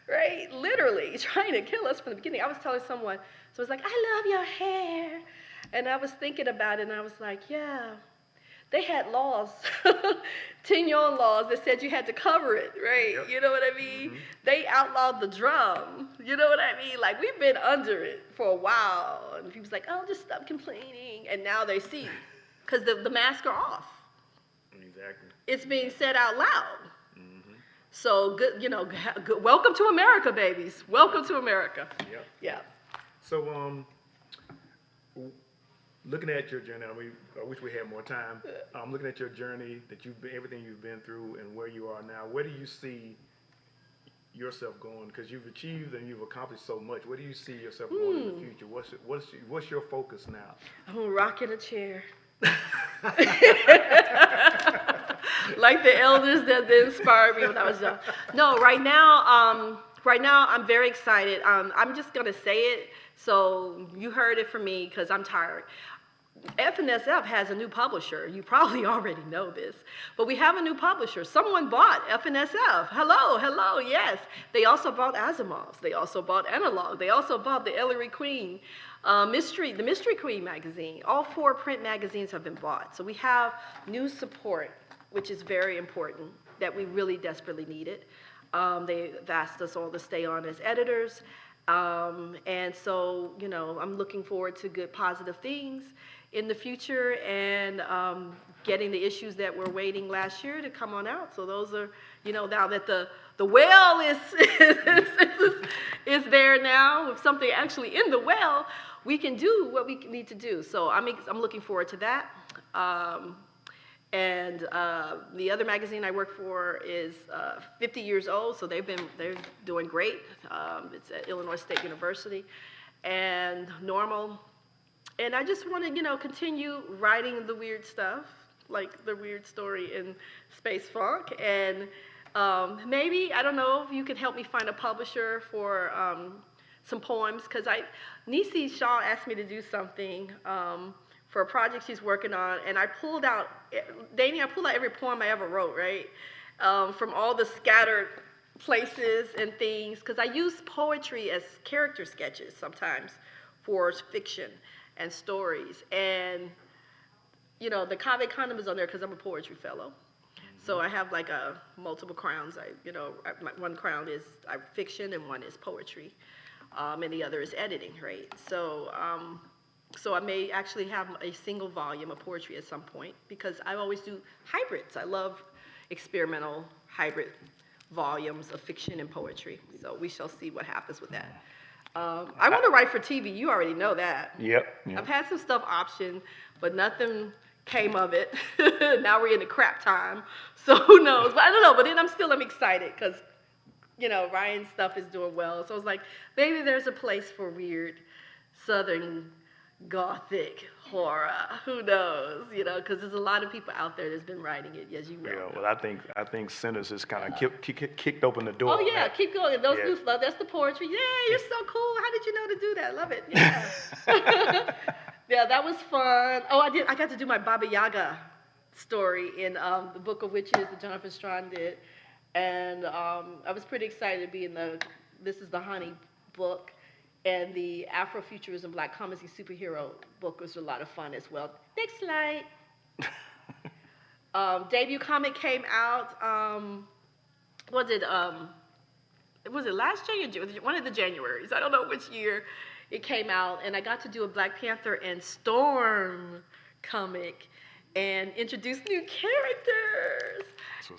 right? Literally trying to kill us from the beginning. I was telling someone, so it's like, I love your hair. And I was thinking about it, and I was like, yeah. They had laws, 10-year-old laws that said you had to cover it, right? Yep. You know what I mean? Mm-hmm. They outlawed the drum. You know what I mean? Like, we've been under it for a while. And people's like, oh, just stop complaining. And now they see, because the masks are off. Exactly. It's being said out loud. Mm-hmm. So, good, you know, good, welcome to America, babies. Welcome to America. Yep. Yeah. So, looking at your journey, I wish we had more time. Looking at your journey, everything you've been through, and where you are now, where do you see yourself going? Because you've achieved and you've accomplished so much. Where do you see yourself going in the future? What's your focus now? I'm rocking a chair. Like the elders that inspired me when I was young. No, right now I'm very excited. I'm just gonna say it, so you heard it from me because I'm tired. FNSF has a new publisher. You probably already know this, but we have a new publisher. Someone bought FNSF. Hello, yes. They also bought Asimov's. They also bought Analog. They also bought the Ellery Queen the Mystery Queen magazine. All 4 print magazines have been bought. So we have new support, which is very important, that we really desperately needed. They've asked us all to stay on as editors. And so, you know, I'm looking forward to good, positive things in the future, and getting the issues that were waiting last year to come on out. So those are, you know, now that the well is there now, with something actually in the well, we can do what we need to do. So I'm looking forward to that. And the other magazine I work for is 50 years old, so they're doing great. It's at Illinois State University, and Normal. And I just want to, you know, continue writing the weird stuff, like the weird story in Space Funk. And maybe, I don't know if you can help me find a publisher for some poems, because Nisi Shaw asked me to do something for a project she's working on, and I pulled out every poem I ever wrote, right? From all the scattered places and things, because I use poetry as character sketches sometimes for fiction and stories. And, you know, the Cave Condom is on there because I'm a poetry fellow. So I have like multiple crowns. One crown is fiction and one is poetry, and the other is editing, right? So I may actually have a single volume of poetry at some point, because I always do hybrids. I love experimental hybrid volumes of fiction and poetry. So we shall see what happens with that. I want to write for TV. You already know that. Yep. I've had some stuff optioned, but nothing came of it. Now we're in the crap time, so who knows? But I don't know. But then I'm excited because, you know, Ryan's stuff is doing well. So I was like, maybe there's a place for weird Southern Gothic horror. Who knows? You know, because there's a lot of people out there that's been writing it, as you know. Yeah. Well, I think Centers has kind of kicked open the door. Oh yeah, keep going. Those new stuff. That's the poetry. Yeah, you're so cool. How did you know to do that? Love it. Yeah. Yeah, that was fun. Oh, I got to do my Baba Yaga story in the Book of Witches that Jonathan Strawn did. And I was pretty excited to be in This is the Honey book. And the Afrofuturism Black Comics Superhero book was a lot of fun as well. Next slide. Debut comic came out, was it last January? One of the Januaries. I don't know which year it came out. And I got to do a Black Panther and Storm comic and introduce new characters.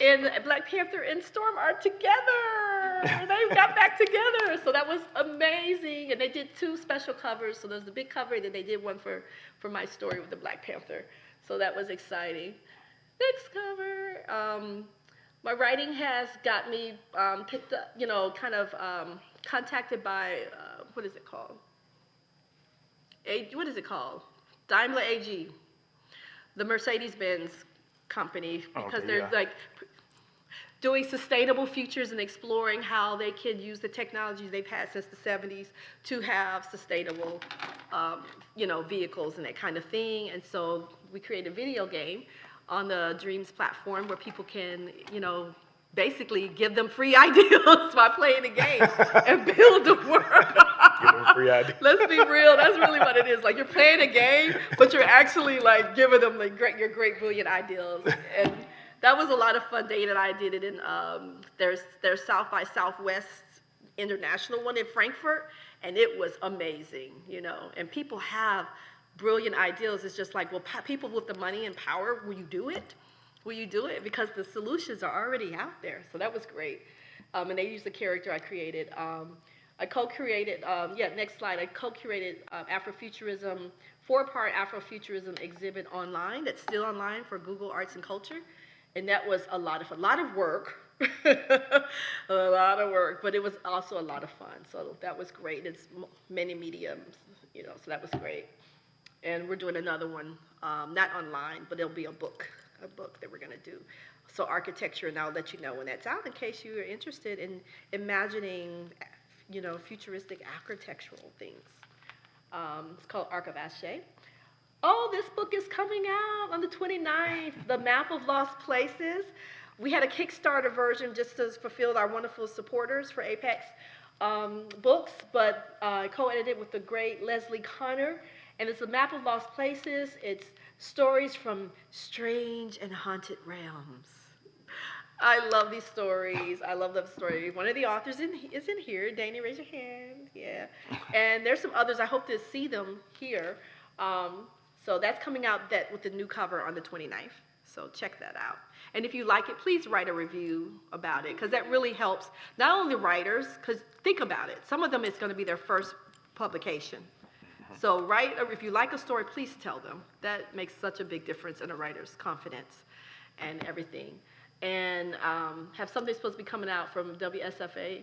And Black Panther and Storm are together. They got back together. So that was amazing. And they did 2 special covers. So there was the big cover, and then they did one for my story with the Black Panther. So that was exciting. Next cover. My writing has got me picked up, kind of contacted by, what is it called? What is it called? Daimler AG, the Mercedes-Benz company, because they're like doing sustainable futures and exploring how they can use the technologies they've had since the 70s to have sustainable, vehicles and that kind of thing. And so we created a video game on the Dreams platform where people can, basically give them free ideas by playing the game and build the world. Give them free ideas. Let's be real. That's really what it is. Like, you're playing a game, but you're actually like giving them your great, brilliant ideas. And that was a lot of fun. Dane and I did it in there's South by Southwest International one in Frankfurt, and it was amazing. And people have brilliant ideas. It's just like, well, people with the money and power, will you do it? Will you do it? Because the solutions are already out there. So that was great. And they used the character I created. I co-created, next slide. I co-created Afrofuturism, 4-part Afrofuturism exhibit online. That's still online for Google Arts and Culture. And that was a lot of work. A lot of work, but it was also a lot of fun. So that was great. It's many mediums, so that was great. And we're doing another one, not online, but it'll be a book that we're going to do. So architecture, and I'll let you know when that's out in case you are interested in imagining, futuristic architectural things. It's called Arc of Ashe. Oh, this book is coming out on the 29th, The Map of Lost Places. We had a Kickstarter version just to fulfill our wonderful supporters for Apex Books, but I co-edited with the great Leslie Connor. And it's a map of lost places. It's stories from strange and haunted realms. I love these stories. I love the story. One of the authors is in here. Danny, raise your hand. Yeah. And there's some others. I hope to see them here. So that's coming out with the new cover on the 29th. So check that out. And if you like it, please write a review about it, because that really helps not only the writers, because think about it. Some of them, it's going to be their first publication. So if you like a story, please tell them. That makes such a big difference in a writer's confidence and everything. And have something supposed to be coming out from WSFA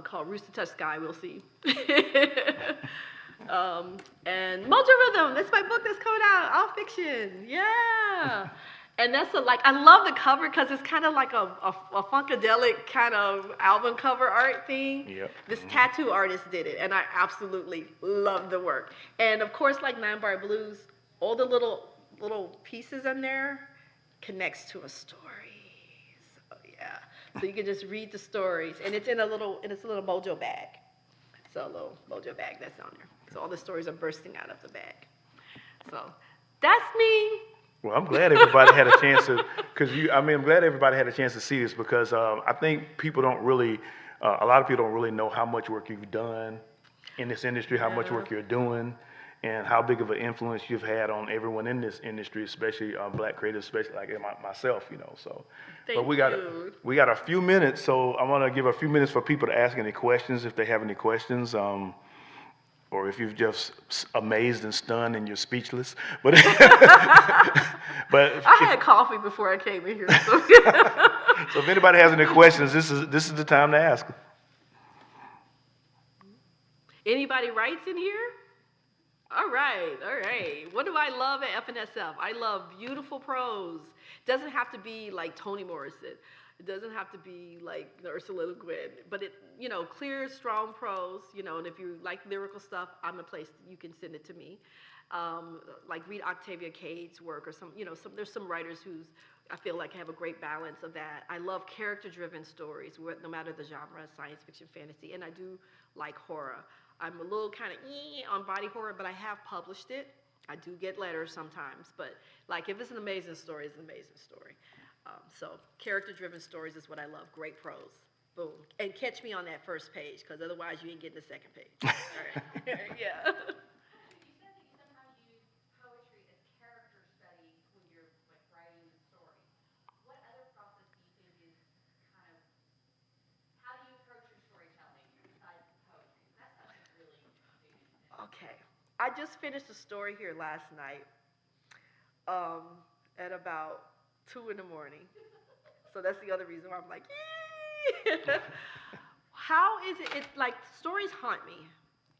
called Rooster Touch Sky. We'll see. And Mojo Rhythm, that's my book that's coming out, all fiction. Yeah. And that's I love the cover because it's kind of like a funkadelic kind of album cover art thing. Yep. This tattoo artist did it, and I absolutely love the work. And of course, like 9 Bar Blues, all the little pieces in there connects to a story. So yeah, so you can just read the stories, and it's a little Mojo bag. So a little Mojo bag that's on there. So all the stories are bursting out of the bag. So that's me. Well, I'm glad everybody had a chance to, I'm glad everybody had a chance to see this, because I think people don't really, a lot of people don't really know how much work you've done in this industry, how much work you're doing, and how big of an influence you've had on everyone in this industry, especially Black creatives, especially like myself, So, Thank but we got a few minutes, so I want to give a few minutes for people to ask any questions if they have any questions. Or if you've just amazed and stunned and you're speechless. But I had coffee before I came in here. So, so if anybody has any questions, this is the time to ask. Anybody writes in here? All right. What do I love at FNSF? I love beautiful prose. It doesn't have to be like Toni Morrison. It doesn't have to be like Ursula Le Guin, but clear, strong prose, and if you like lyrical stuff, I'm a place you can send it to me. Like read Octavia Cade's work or there's some writers who's I feel like have a great balance of that. I love character-driven stories, no matter the genre, science fiction, fantasy, and I do like horror. I'm a little kind of on body horror, but I have published it. I do get letters sometimes, but like if it's an amazing story, it's an amazing story. So character-driven stories is what I love. Great prose. Boom. And catch me on that first page, because otherwise you ain't getting the second page. All right. Yeah. You said that you sometimes use poetry as character study when you're like writing the story. What other process do you think is kind of how do you approach your storytelling besides poetry? That's something really interesting. Okay. I just finished a story here last night at about 2 in the morning. So that's the other reason why I'm like, yee! How is it? It's like stories haunt me,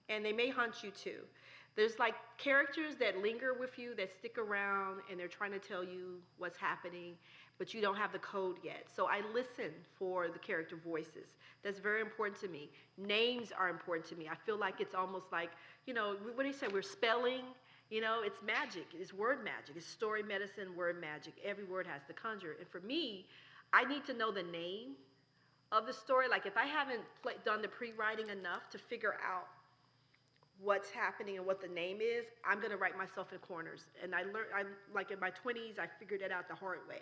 and they may haunt you too. There's like characters that linger with you, that stick around, and they're trying to tell you what's happening, but you don't have the code yet. So I listen for the character voices. That's very important to me. Names are important to me. I feel like it's almost like, what do you say? We're spelling. It's magic. It's word magic. It's story medicine, word magic. Every word has to conjure. And for me, I need to know the name of the story. Like if I haven't done the pre-writing enough to figure out what's happening and what the name is, I'm gonna write myself in corners. And I like in my 20s, I figured it out the hard way,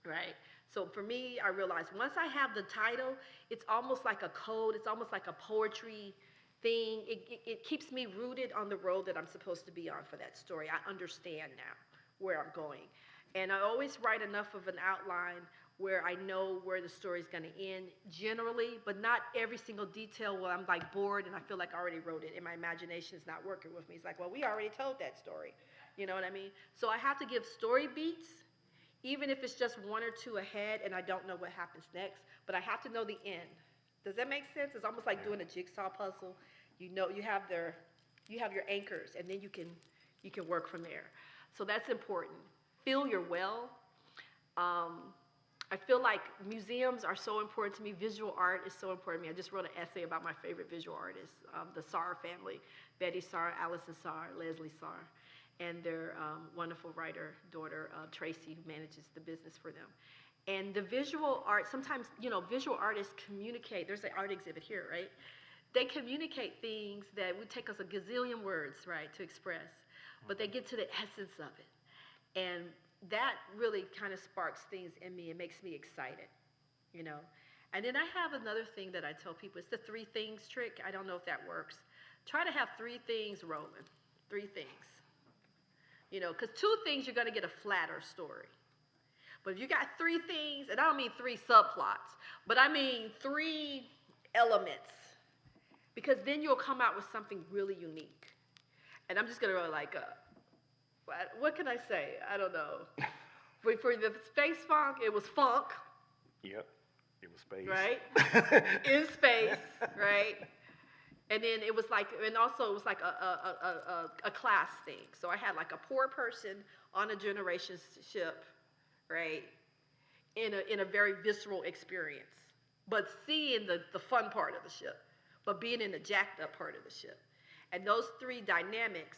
right? So for me, I realized once I have the title, it's almost like a code. It's almost like a poetry thing. It keeps me rooted on the road that I'm supposed to be on for that story. I understand now where I'm going. And I always write enough of an outline where I know where the story's gonna end generally, but not every single detail where I'm like bored and I feel like I already wrote it and my imagination is not working with me. It's like, well, we already told that story. You know what I mean? So I have to give story beats, even if it's just 1 or 2 ahead and I don't know what happens next, but I have to know the end. Does that make sense? It's almost like doing a jigsaw puzzle. You have your anchors, and then you can work from there. So that's important. Fill your well. I feel like museums are so important to me. Visual art is so important to me. I just wrote an essay about my favorite visual artists, the Sarr family, Betty Sarr, Allison Sarr, Leslie Sarr, and their wonderful writer daughter, Tracy, who manages the business for them. And the visual art, sometimes, visual artists communicate. There's an art exhibit here, right? They communicate things that would take us a gazillion words, right, to express, but they get to the essence of it. And that really kind of sparks things in me and makes me excited, And then I have another thing that I tell people. It's the 3 things trick. I don't know if that works. Try to have 3 things rolling. 3 things. Because 2 things, you're going to get a flatter story. But if you got 3 things, and I don't mean 3 subplots, but I mean 3 elements, because then you'll come out with something really unique. And I'm just going to go like, what can I say? I don't know. For the space funk, it was funk. Yep, it was space. Right? In space, right? And then it was like, and also it was like a class thing. So I had like a poor person on a generation ship, right? In a very visceral experience. But seeing the fun part of the ship, but being in the jacked up part of the ship. And those 3 dynamics,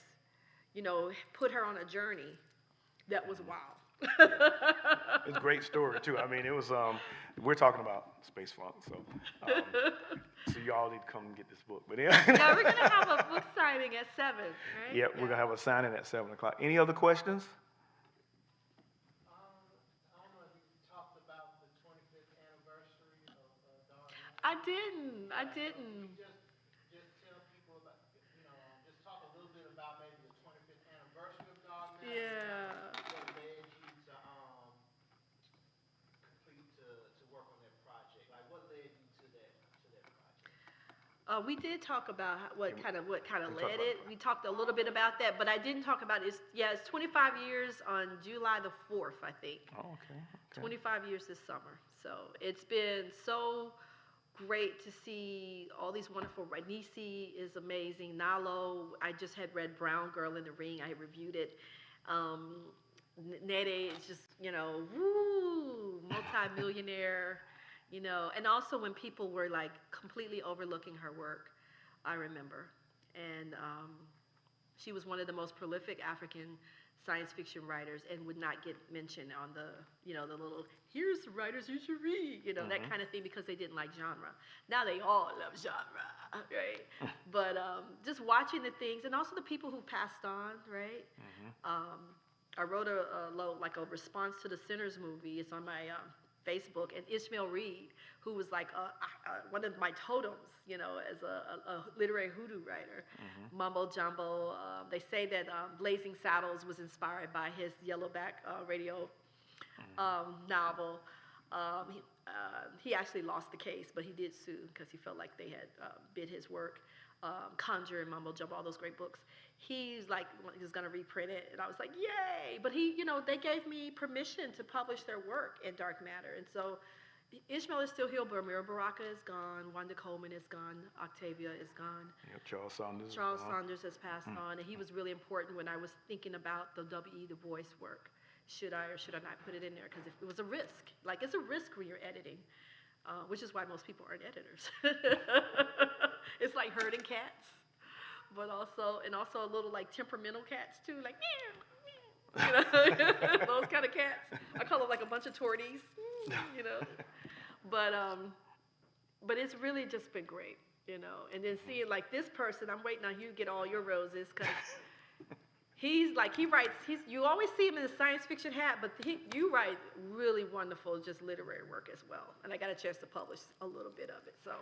put her on a journey that was wild. It's a great story too. I mean, it was. We're talking about space funk, so you all need to come and get this book. But yeah, we're gonna have a book signing at 7, right? Yep, we're gonna have a signing at 7:00. Any other questions? I don't know if you talked about the 25th anniversary of Dog Man. I didn't. Just tell people about, just talk a little bit about maybe the 25th anniversary of Dog Man. Yeah. What led you to work on that project? Like, what led you to that project? We did talk about what kind of we led it. We talked a little bit about that, but I didn't talk about it. It's 25 years on July the 4th, I think. Oh, okay. 25 years this summer. So it's been so great to see all these wonderful. Nisi is amazing. Nalo, I just had read Brown Girl in the Ring. I reviewed it. Nede is just, woo, multi-millionaire, and also when people were like completely overlooking her work, I remember. And She was one of the most prolific African science fiction writers and would not get mentioned on the, the little, here's the writers you should read, that kind of thing, because they didn't like genre. Now they all love genre, right? But just watching the things, and also the people who passed on, right? I wrote a response to the Sinners movie. It's on my Facebook, and Ishmael Reed, who was like one of my totems, as a literary hoodoo writer, mumbo jumbo. They say that Blazing Saddles was inspired by his Yellowback radio novel. He actually lost the case, but he did sue because he felt like they had bid his work. Conjure and Mumbo Jumbo, all those great books. He's like, he's going to reprint it, and I was like, yay! But they gave me permission to publish their work in Dark Matter, and so Ishmael is still here, but Amira Baraka is gone, Wanda Coleman is gone, Octavia is gone. Yeah, Charles Saunders. Charles Saunders has passed on, and he was really important when I was thinking about the W.E. Du Bois work. Should I or should I not put it in there? Because it was a risk. Like, it's a risk when you're editing, which is why most people aren't editors. It's like herding cats, but also a little like temperamental cats too, like those kind of cats. I call them like a bunch of torties, But it's really just been great, And then seeing like this person, I'm waiting on you to get all your roses, because he writes. You always see him in the science fiction hat, but you write really wonderful, just literary work as well. And I got a chance to publish a little bit of it, so.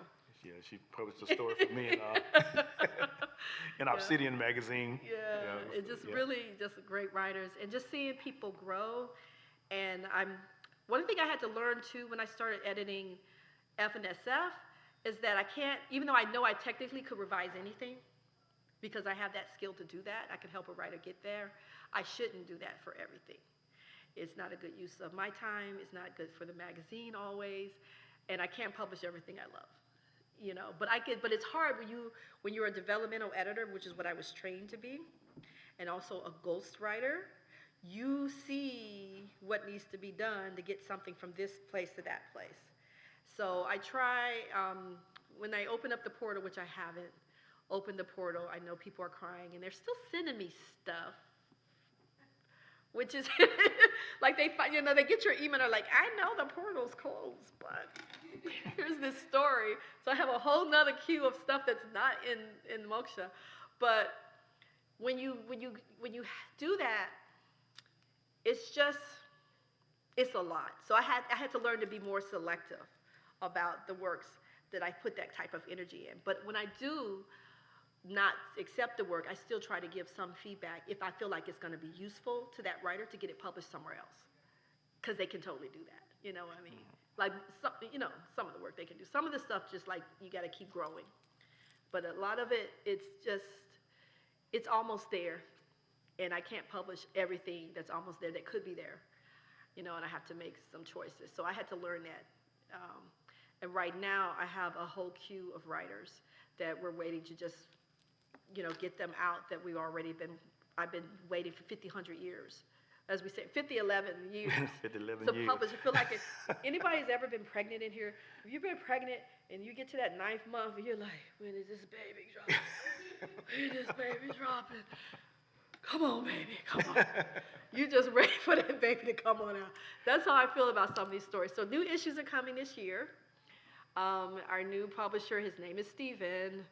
Yeah, she published a story for me in Obsidian magazine. Yeah, and just really just great writers, and just seeing people grow. And one thing I had to learn too when I started editing F and SF is that I can't, even though I know I technically could revise anything, because I have that skill to do that, I can help a writer get there, I shouldn't do that for everything. It's not a good use of my time, it's not good for the magazine always, and I can't publish everything I love. But it's hard when you're a developmental editor, which is what I was trained to be, and also a ghostwriter. You see what needs to be done to get something from this place to that place. So I try, when I open up the portal, which I haven't opened the portal, I know people are crying, and they're still sending me stuff, which is like they get your email, they're like, I know the portal's closed, but here's this story. So I have a whole nother queue of stuff that's not in Moksha. But when you do that, it's a lot. So I had to learn to be more selective about the works that I put that type of energy in. But when I do not accept the work, I still try to give some feedback if I feel like it's going to be useful to that writer to get it published somewhere else, because they can totally do that. You know what I mean? Like some of the work they can do. Some of the stuff just like you got to keep growing, but a lot of it, it's almost there, and I can't publish everything that's almost there that could be there, and I have to make some choices. So I had to learn that. And right now I have a whole queue of writers that we're waiting to just get them out, that I've been waiting for 100 years. As we say, 11 years. 11 to years. publish. I feel like if anybody's ever been pregnant in here, if you've been pregnant and you get to that 9th month and you're like, when is this baby dropping? When is this baby dropping? Come on, baby, come on. You just ready for that baby to come on out. That's how I feel about some of these stories. So new issues are coming this year. Our new publisher, his name is Steven.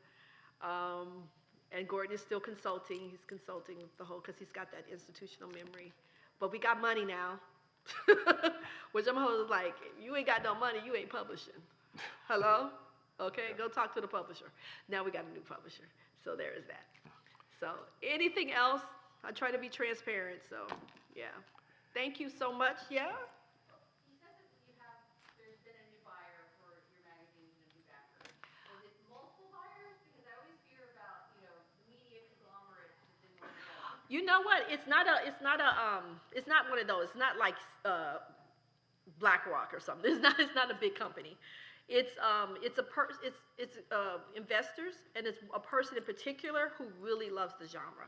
And Gordon is still consulting. He's consulting the whole, because he's got that institutional memory. But we got money now, which I'm always like, you ain't got no money, you ain't publishing. Hello? Okay, go talk to the publisher. Now we got a new publisher. So there is that. So anything else, I try to be transparent. So yeah. Thank you so much. Yeah? You said that there's been a new buyer for your magazines and a new backer. Was it multiple buyers? Because I always fear about, the media conglomerate that didn't work out. You know what? It's not one of those. It's not like BlackRock or something. It's not a big company. It's investors, and it's a person in particular who really loves the genre,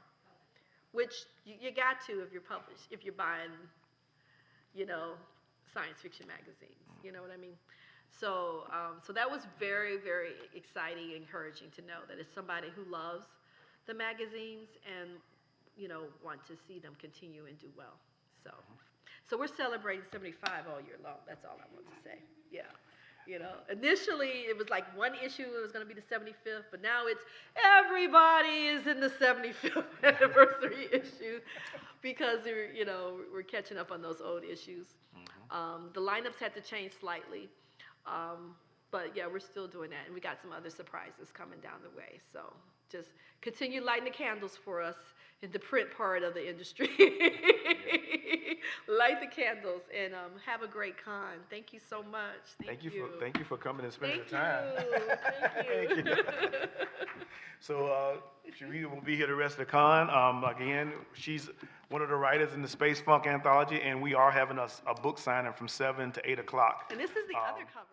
which you got to if you're buying, science fiction magazines. You know what I mean? So that was very, very exciting, encouraging to know that it's somebody who loves the magazines and, want to see them continue and do well. So we're celebrating 75 all year long. That's all I want to say. Yeah. Initially it was like one issue, it was going to be the 75th, but now it's everybody is in the 75th anniversary issue because we're catching up on those old issues. The lineups had to change slightly, but yeah, we're still doing that, and we got some other surprises coming down the way. So just continue lighting the candles for us in the print part of the industry. Light the candles and have a great con. Thank you so much. Thank you. Thank you for coming and spending Thank the time. you. Thank you. So Sheree will be here the rest of the con. Again, she's one of the writers in the Space Funk anthology, and we are having a book signing from 7 to 8 o'clock. And this is the other cover.